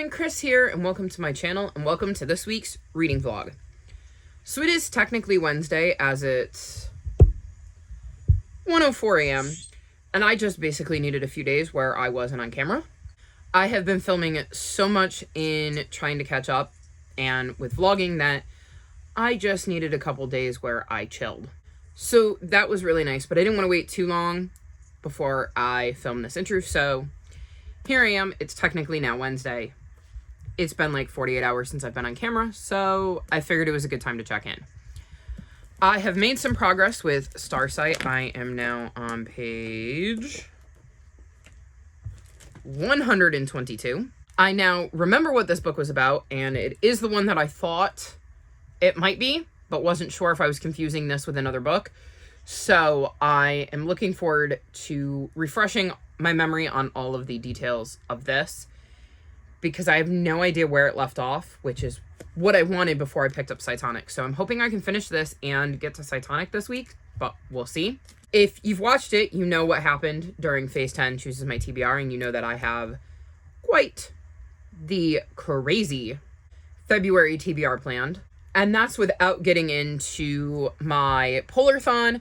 everyone, Chris here, and welcome to my channel, and welcome to this week's reading vlog. So it is technically Wednesday, as it's 1:04 a.m., and I just basically needed a few days where I wasn't on camera. I have been filming so much in trying to catch up, and with vlogging, that I just needed a couple days where I chilled. So that was really nice, but I didn't want to wait too long before I filmed this intro, so here I am. It's technically now Wednesday. It's been like 48 hours since I've been on camera, so I figured it was a good time to check in. I have made some progress with Starsight. I am now on page 122. I now remember what this book was about, and it is the one that I thought it might be, but wasn't sure if I was confusing this with another book. So I am looking forward to refreshing my memory on all of the details of this, because I have no idea where it left off, which is what I wanted before I picked up Cytonic. So I'm hoping I can finish this and get to Cytonic this week, but we'll see. If you've watched it, you know what happened during Phase 10 Chooses My TBR, and you know that I have quite the crazy February TBR planned. And that's without getting into my Polarthon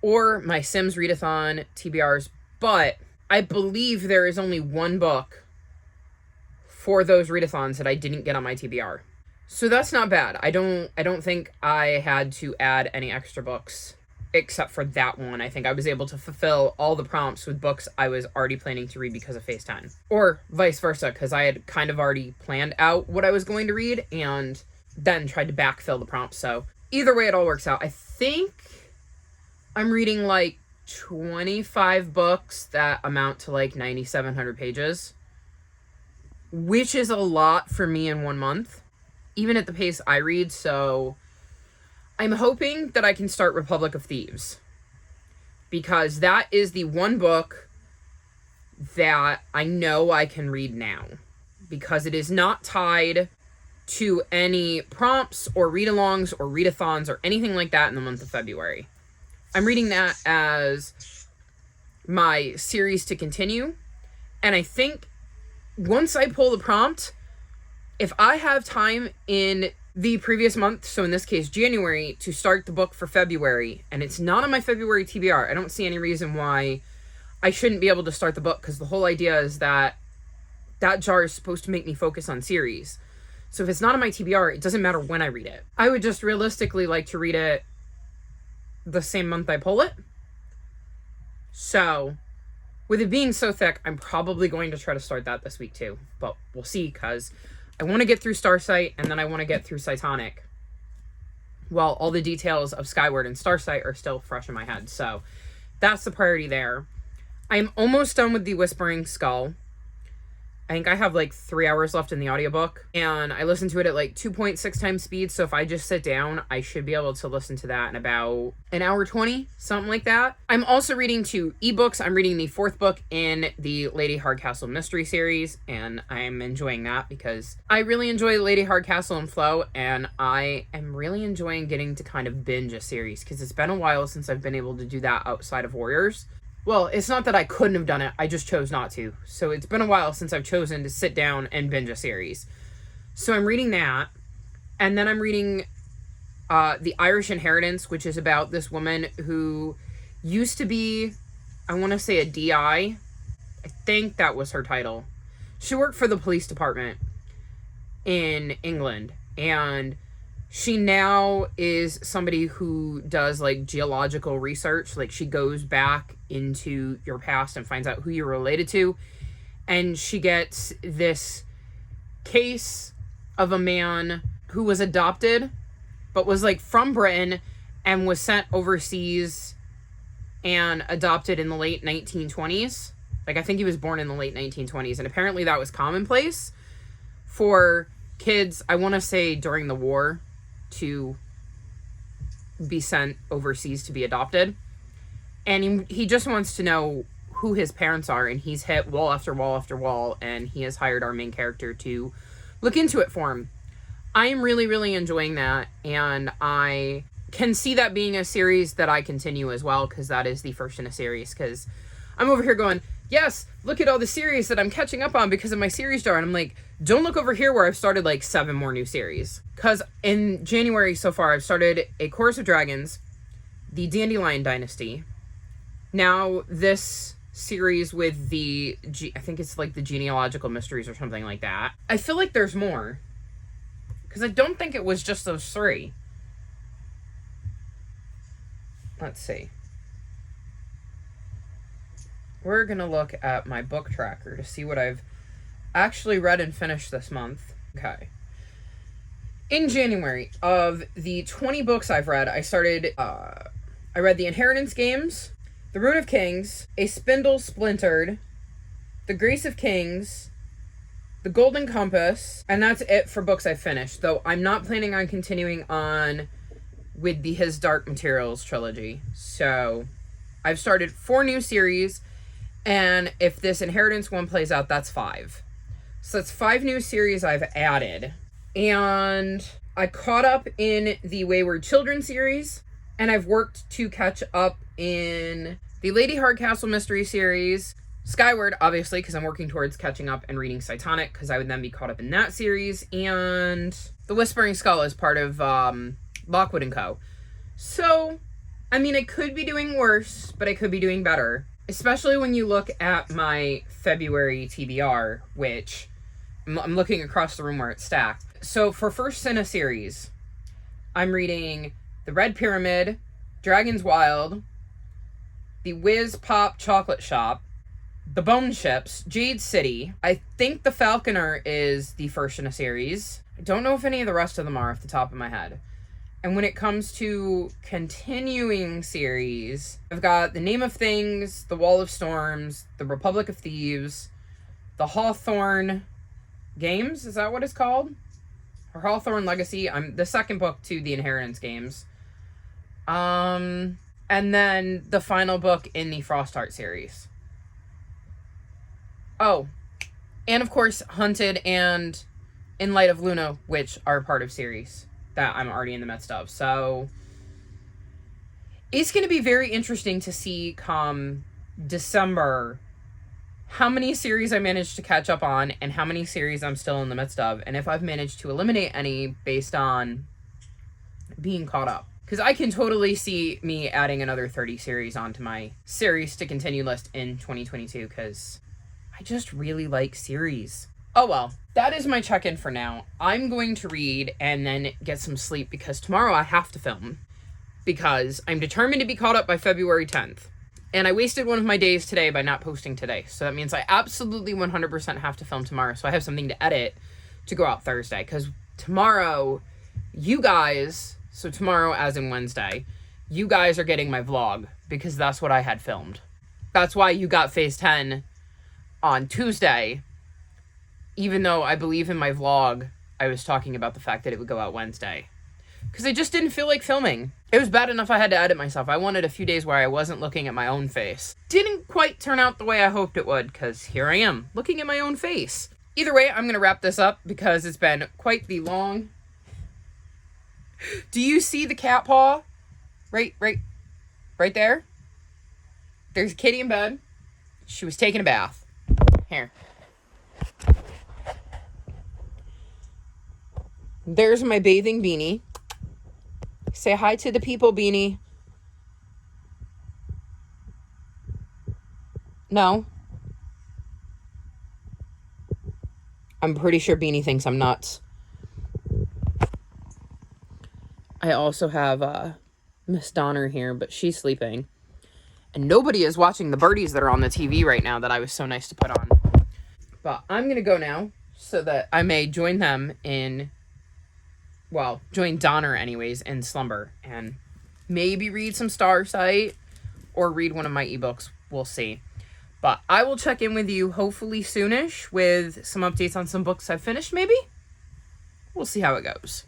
or my Sims Readathon TBRs, but I believe there is only one book for those readathons that I didn't get on my TBR. So that's not bad. I don't think I had to add any extra books except for that one. I think I was able to fulfill all the prompts with books I was already planning to read because of Phase 10. Or vice versa, because I had kind of already planned out what I was going to read and then tried to backfill the prompts. So either way, it all works out. I think I'm reading like 25 books that amount to like 9,700 pages, which is a lot for me in 1 month, even at the pace I read. So I'm hoping that I can start Republic of Thieves, because that is the one book that I know I can read now, because it is not tied to any prompts or read-alongs or readathons or anything like that in the month of February. I'm reading that as my series to continue, and I think once I pull the prompt, if I have time in the previous month, so in this case January, to start the book for February, and it's not on my February TBR, I don't see any reason why I shouldn't be able to start the book, because the whole idea is that that jar is supposed to make me focus on series. So if it's not on my TBR, it doesn't matter when I read it. I would just realistically like to read it the same month I pull it. So with it being so thick, I'm probably going to try to start that this week too, but we'll see, because I want to get through Starsight, and then I want to get through Cytonic, while all the details of Skyward and Starsight are still fresh in my head. So that's the priority there. I'm almost done with the Whispering Skull. I think I have like 3 hours left in the audiobook, and I listened to it at like 2.6 times speed. So if I just sit down, I should be able to listen to that in about an hour 20, something like that. I'm also reading 2 ebooks. I'm reading the 4th book in the Lady Hardcastle mystery series, and I'm enjoying that because I really enjoy Lady Hardcastle and Flow, and I am really enjoying getting to kind of binge a series, because it's been a while since I've been able to do that outside of Warriors. Well, it's not that I couldn't have done it, I just chose not to. So it's been a while since I've chosen to sit down and binge a series. So I'm reading that, and then I'm reading The Irish Inheritance, which is about this woman who used to be, I want to say a DI. I think that was her title. She worked for the police department in England, and she now is somebody who does like geological research. Like, she goes back into your past and finds out who you're related to. And she gets this case of a man who was adopted, but was like from Britain and was sent overseas and adopted in the late 1920s. Like, I think he was born in the late 1920s. And apparently that was commonplace for kids, I want to say during the war, to be sent overseas to be adopted. And he just wants to know who his parents are, and he's hit wall after wall after wall, and he has hired our main character to look into it for him. I am really, really enjoying that, and I can see that being a series that I continue as well, because that is the first in a series, because I'm over here going, yes, look at all the series that I'm catching up on because of my series jar. And I'm like, don't look over here where I've started like 7 more new series. Because in January so far, I've started A Chorus of Dragons, The Dandelion Dynasty. Now this series with I think it's like the Genealogical Mysteries or something like that. I feel like there's more. Because I don't think it was just those 3. Let's see. We're going to look at my book tracker to see what I've actually read and finished this month. Okay. In January, of the 20 books I've read, I read The Inheritance Games, The Rune of Kings, A Spindle Splintered, The Grace of Kings, The Golden Compass, and that's it for books I've finished, though I'm not planning on continuing on with the His Dark Materials trilogy. So, I've started 4 new series, and if this Inheritance one plays out, that's 5. So that's 5 new series I've added. And I caught up in the Wayward Children series, and I've worked to catch up in the Lady Hardcastle mystery series, Skyward, obviously, because I'm working towards catching up and reading Cytonic, because I would then be caught up in that series, and The Whispering Skull is part of Lockwood & Co. So, I mean, I could be doing worse, but I could be doing better. Especially when you look at my February TBR, which I'm looking across the room where it's stacked. So for first in a series, I'm reading The Red Pyramid, Dragon's Wild, The Whiz Pop Chocolate Shop, The Bone Ships, Jade City. I think The Falconer is the first in a series. I don't know if any of the rest of them are off the top of my head. And when it comes to continuing series, I've got The Name of Things, The Wall of Storms, The Republic of Thieves, The Hawthorne Games, is that what it's called? Or Hawthorne Legacy. I'm the second book to the Inheritance Games. And then the final book in the Frostheart series. Oh, and of course, Hunted and In Light of Luna, which are part of series that I'm already in the midst of. So it's going to be very interesting to see come December how many series I managed to catch up on and how many series I'm still in the midst of, and if I've managed to eliminate any based on being caught up. Because I can totally see me adding another 30 series onto my series to continue list in 2022, because I just really like series. Oh well, that is my check-in for now. I'm going to read and then get some sleep because tomorrow I have to film. Because I'm determined to be caught up by February 10th. And I wasted one of my days today by not posting today. So that means I absolutely 100% have to film tomorrow. So I have something to edit to go out Thursday. Because tomorrow, you guys, so tomorrow as in Wednesday, you guys are getting my vlog. Because that's what I had filmed. That's why you got Phase 10 on Tuesday. Even though I believe in my vlog, I was talking about the fact that it would go out Wednesday. Because I just didn't feel like filming. It was bad enough I had to edit myself. I wanted a few days where I wasn't looking at my own face. Didn't quite turn out the way I hoped it would, because here I am, looking at my own face. Either way, I'm going to wrap this up, because it's been quite the long... Do you see the cat paw? Right there? There's a kitty in bed. She was taking a bath. Here. There's my bathing beanie. Say hi to the people, Beanie. No. I'm pretty sure Beanie thinks I'm nuts. I also have Miss Donner here, but she's sleeping. And nobody is watching the birdies that are on the TV right now that I was so nice to put on. But I'm going to go now so that I may join them in... Well, join Donner anyways in slumber and maybe read some Starsight or read one of my ebooks. We'll see. But I will check in with you hopefully soonish with some updates on some books I've finished maybe. We'll see how it goes.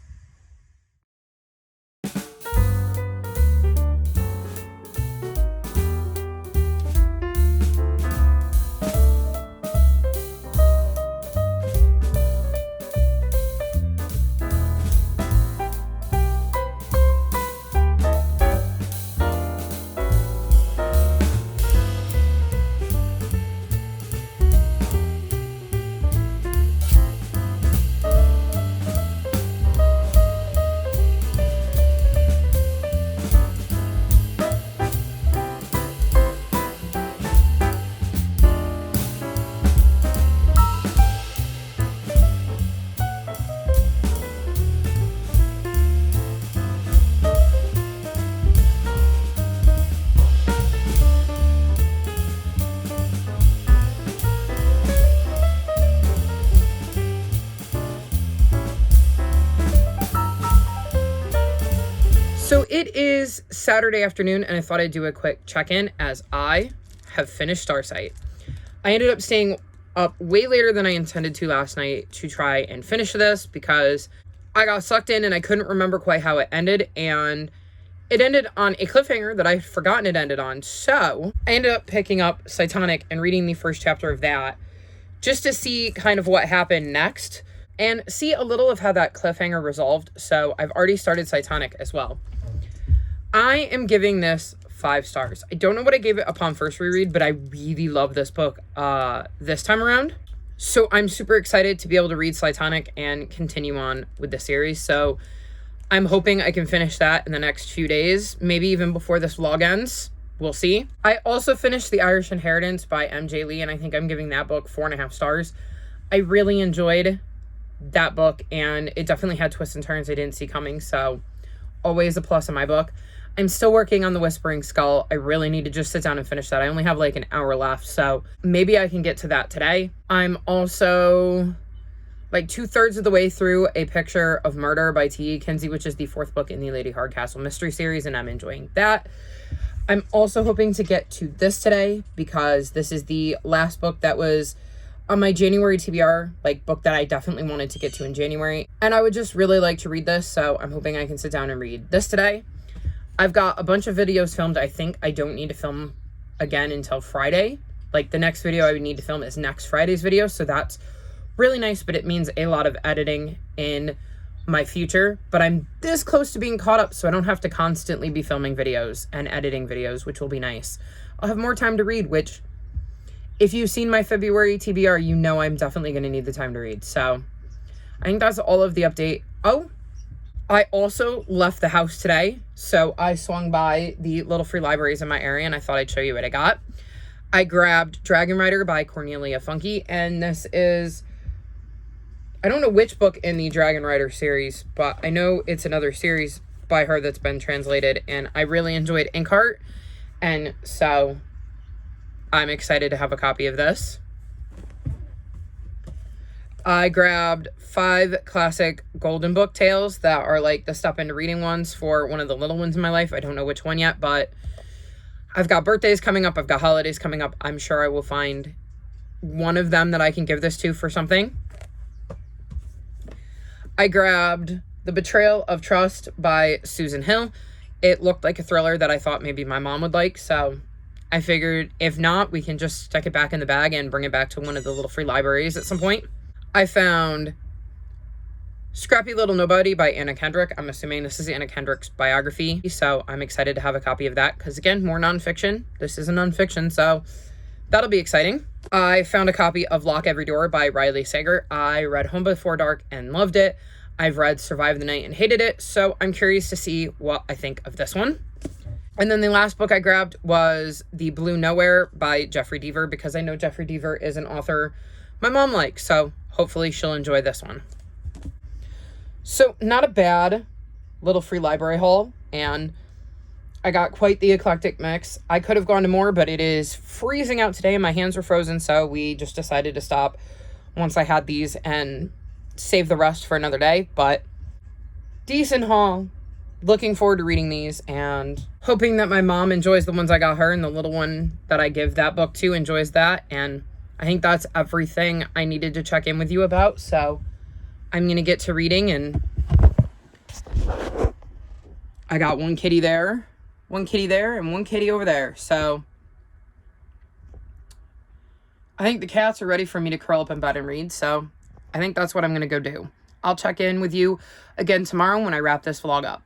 So it is Saturday afternoon, and I thought I'd do a quick check-in as I have finished Starsight. I ended up staying up way later than I intended to last night to try and finish this because I got sucked in and I couldn't remember quite how it ended, and it ended on a cliffhanger that I had forgotten it ended on. So I ended up picking up Cytonic and reading the first chapter of that just to see kind of what happened next and see a little of how that cliffhanger resolved. So I've already started Cytonic as well. I am giving this 5 stars. I don't know what I gave it upon first reread, but I really love this book this time around. So I'm super excited to be able to read Cytonic and continue on with the series. So I'm hoping I can finish that in the next few days, maybe even before this vlog ends. We'll see. I also finished The Irish Inheritance by M.J. Lee, and I think I'm giving that book 4.5 stars. I really enjoyed that book, and it definitely had twists and turns I didn't see coming, so always a plus in my book. I'm still working on The Whispering Skull. I really need to just sit down and finish that. I only have like an hour left, so maybe I can get to that today. I'm also like 2/3 of the way through A Picture of Murder by T.E. Kinsey, which is the 4th book in the Lady Hardcastle mystery series, and I'm enjoying that. I'm also hoping to get to this today because this is the last book that was on my January TBR, like book that I definitely wanted to get to in January. And I would just really like to read this, so I'm hoping I can sit down and read this today. I've got a bunch of videos filmed. I think I don't need to film again until Friday. Like the next video I would need to film is next Friday's video, so that's really nice, but it means a lot of editing in my future. But I'm this close to being caught up, so I don't have to constantly be filming videos and editing videos, which will be nice. I'll have more time to read, which if you've seen my February TBR, you know I'm definitely going to need the time to read. So I think that's all of the update. Oh, I also left the house today. So I swung by the little free libraries in my area, and I thought I'd show you what I got. I grabbed Dragon Rider by Cornelia Funke, and this is, I don't know which book in the Dragon Rider series, but I know it's another series by her that's been translated, and I really enjoyed Inkheart, and so I'm excited to have a copy of this. I grabbed 5 classic Golden Book tales that are like the step into reading ones for one of the little ones in my life. I don't know which one yet, but I've got birthdays coming up. I've got holidays coming up. I'm sure I will find one of them that I can give this to for something. I grabbed The Betrayal of Trust by Susan Hill. It looked like a thriller that I thought maybe my mom would like, so I figured if not, we can just stick it back in the bag and bring it back to one of the little free libraries at some point. I found Scrappy Little Nobody by Anna Kendrick. I'm assuming this is Anna Kendrick's biography, so I'm excited to have a copy of that because, again, more nonfiction. This is a nonfiction, so that'll be exciting. I found a copy of Lock Every Door by Riley Sager. I read Home Before Dark and loved it. I've read Survive the Night and hated it, so I'm curious to see what I think of this one. And then the last book I grabbed was The Blue Nowhere by Jeffrey Deaver because I know Jeffrey Deaver is an author my mom likes, so hopefully she'll enjoy this one. So not a bad little free library haul, and I got quite the eclectic mix. I could have gone to more, but it is freezing out today and my hands were frozen, so we just decided to stop once I had these and save the rest for another day. But decent haul. Looking forward to reading these and hoping that my mom enjoys the ones I got her and the little one that I give that book to enjoys that. And I think that's everything I needed to check in with you about. So I'm going to get to reading, and I got one kitty there, and one kitty over there. So I think the cats are ready for me to curl up in bed and read. So I think that's what I'm going to go do. I'll check in with you again tomorrow when I wrap this vlog up.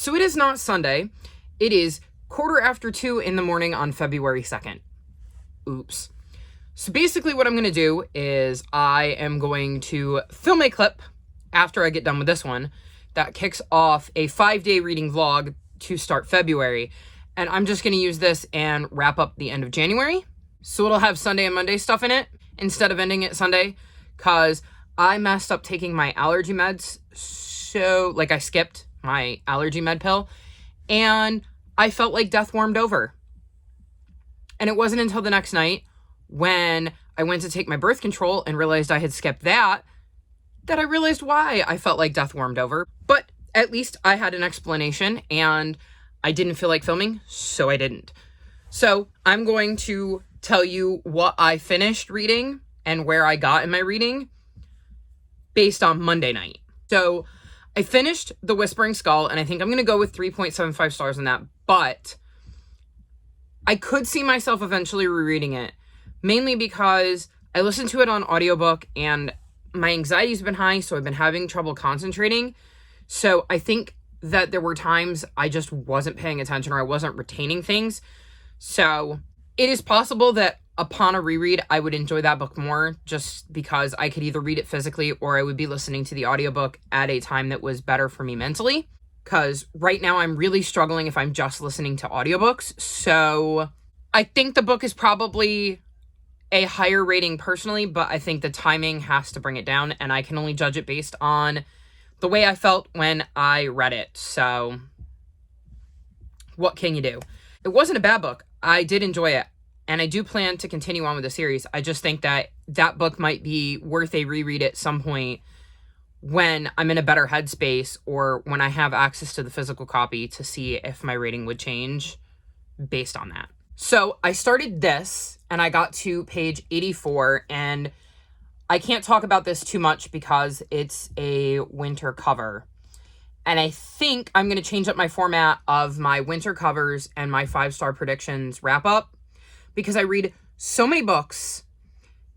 So it is not Sunday. It is 2:15 in the morning on February 2nd. Oops. So basically what I'm going to do is I am going to film a clip after I get done with this one that kicks off a 5-day reading vlog to start February. And I'm just going to use this and wrap up the end of January. So it'll have Sunday and Monday stuff in it instead of ending it Sunday, because I messed up taking my allergy meds. So, I skipped my allergy med pill, and I felt like death warmed over. And it wasn't until the next night when I went to take my birth control and realized I had skipped that I realized why I felt like death warmed over. But at least I had an explanation, and I didn't feel like filming, so I didn't. So I'm going to tell you what I finished reading and where I got in my reading based on Monday night. So I finished The Whispering Skull, and I think I'm going to go with 3.75 stars on that, but I could see myself eventually rereading it, mainly because I listened to it on audiobook, and my anxiety's been high, so I've been having trouble concentrating. So I think that there were times I just wasn't paying attention, or I wasn't retaining things. So it is possible that upon a reread, I would enjoy that book more, just because I could either read it physically or I would be listening to the audiobook at a time that was better for me mentally. Because right now I'm really struggling if I'm just listening to audiobooks. So I think the book is probably a higher rating personally, but I think the timing has to bring it down, and I can only judge it based on the way I felt when I read it. So what can you do? It wasn't a bad book. I did enjoy it, and I do plan to continue on with the series. I just think that that book might be worth a reread at some point when I'm in a better headspace, or when I have access to the physical copy, to see if my rating would change based on that. So I started this, and I got to page 84, and I can't talk about this too much because it's a winter cover. And I think I'm going to change up my format of my winter covers and my 5-star predictions wrap up, because I read so many books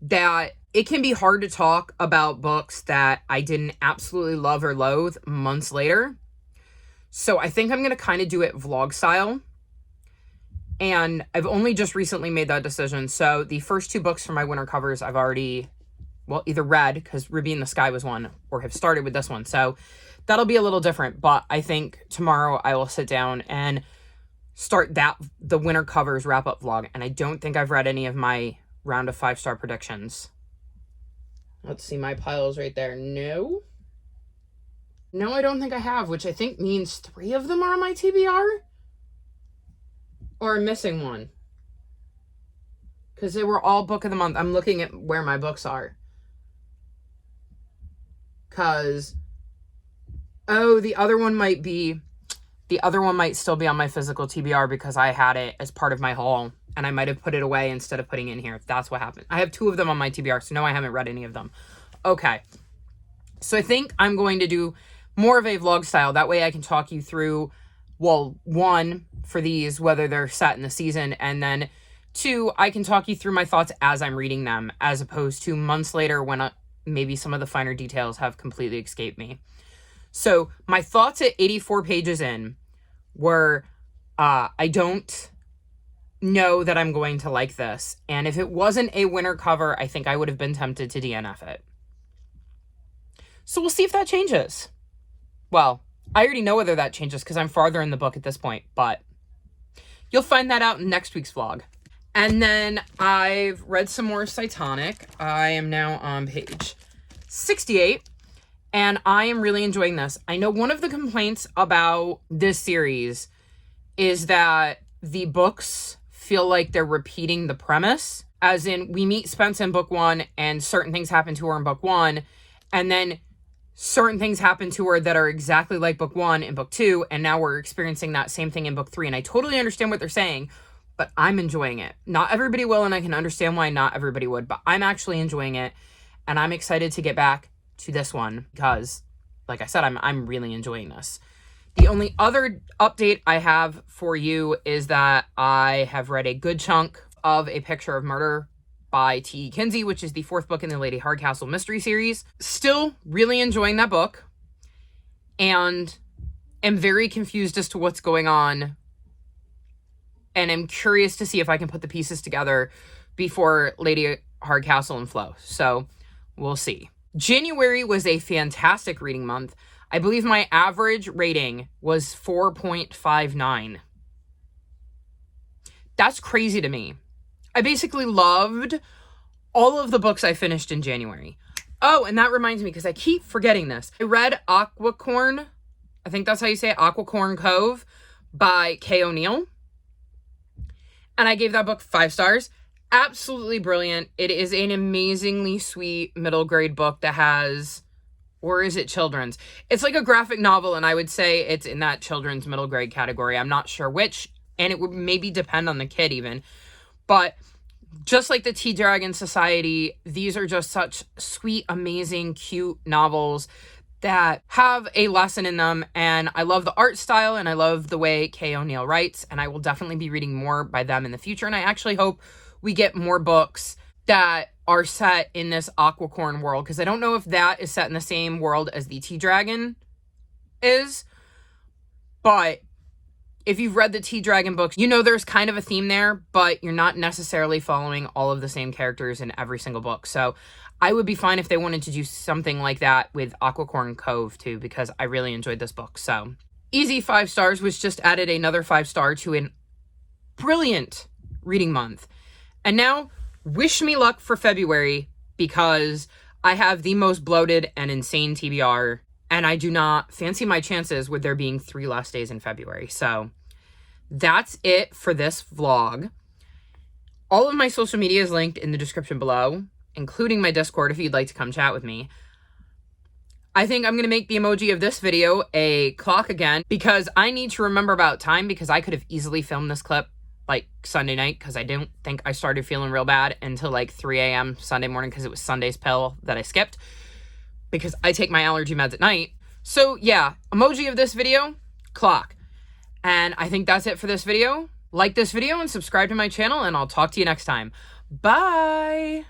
that it can be hard to talk about books that I didn't absolutely love or loathe months later. So I think I'm going to kind of do it vlog style. And I've only just recently made that decision. So the first 2 books for my winter covers I've already, either read, because Ruby in the Sky was one, or have started with this one. So that'll be a little different. But I think tomorrow I will sit down and start the winter covers wrap up vlog. And I don't think I've read any of my round of 5-star predictions. Let's see, my pile's right there. No, I don't think I have, which I think means 3 of them are on my TBR. Or I'm missing one, because they were all book of the month. I'm looking at where my books are, because the other one might still be on my physical TBR, because I had it as part of my haul and I might have put it away instead of putting it in here. That's what happened. I have 2 of them on my TBR, so no, I haven't read any of them. Okay, so I think I'm going to do more of a vlog style. That way I can talk you through, 1, for these, whether they're set in the season, and then 2, I can talk you through my thoughts as I'm reading them, as opposed to months later when maybe some of the finer details have completely escaped me. So my thoughts at 84 pages in were, I don't know that I'm going to like this, and if it wasn't a winter cover, I think I would have been tempted to DNF it. So we'll see if that changes. Well, I already know whether that changes because I'm farther in the book at this point, but you'll find that out in next week's vlog. And then I've read some more Cytonic. I am now on page 68, and I am really enjoying this. I know one of the complaints about this series is that the books feel like they're repeating the premise, as in we meet Spence in book 1 and certain things happen to her in book 1, and then certain things happen to her that are exactly like book 1 in book 2, and now we're experiencing that same thing in book 3. And I totally understand what they're saying, but I'm enjoying it. Not everybody will, and I can understand why not everybody would, but I'm actually enjoying it, and I'm excited to get back to this one because, like I said, I'm really enjoying this. The only other update I have for you is that I have read a good chunk of A Picture of Murder by T.E. Kinsey, which is the 4th book in the Lady Hardcastle mystery series. Still really enjoying that book. And am very confused as to what's going on, and I'm curious to see if I can put the pieces together before Lady Hardcastle and Flow. So we'll see. January was a fantastic reading month. I believe my average rating was 4.59. That's crazy to me. I basically loved all of the books I finished in January. Oh, and that reminds me, because I keep forgetting this. I read Aquacorn, I think that's how you say it, Aquacorn Cove by Kay O'Neill. And I gave that book 5 stars. Absolutely brilliant. It is an amazingly sweet middle grade book that has, or is it children's? It's like a graphic novel, and I would say it's in that children's middle grade category. I'm not sure which, and it would maybe depend on the kid even. But just like the Tea Dragon Society, these are just such sweet, amazing, cute novels that have a lesson in them. And I love the art style, and I love the way Kay O'Neill writes, and I will definitely be reading more by them in the future. And I actually hope we get more books that are set in this Aquacorn world, because I don't know if that is set in the same world as the Tea Dragon is. But if you've read the Tea Dragon books, you know there's kind of a theme there, but you're not necessarily following all of the same characters in every single book. So I would be fine if they wanted to do something like that with Aquacorn Cove too, because I really enjoyed this book. So easy 5 stars, which just added another 5 star to an brilliant reading month. And now, wish me luck for February, because I have the most bloated and insane TBR, and I do not fancy my chances with there being 3 less days in February. So that's it for this vlog. All of my social media is linked in the description below, including my Discord if you'd like to come chat with me. I think I'm going to make the emoji of this video a clock again, because I need to remember about time, because I could have easily filmed this clip like Sunday night, because I don't think I started feeling real bad until like 3 a.m. Sunday morning, because it was Sunday's pill that I skipped, because I take my allergy meds at night. So yeah, emoji of this video, clock. And I think that's it for this video. Like this video and subscribe to my channel, and I'll talk to you next time. Bye!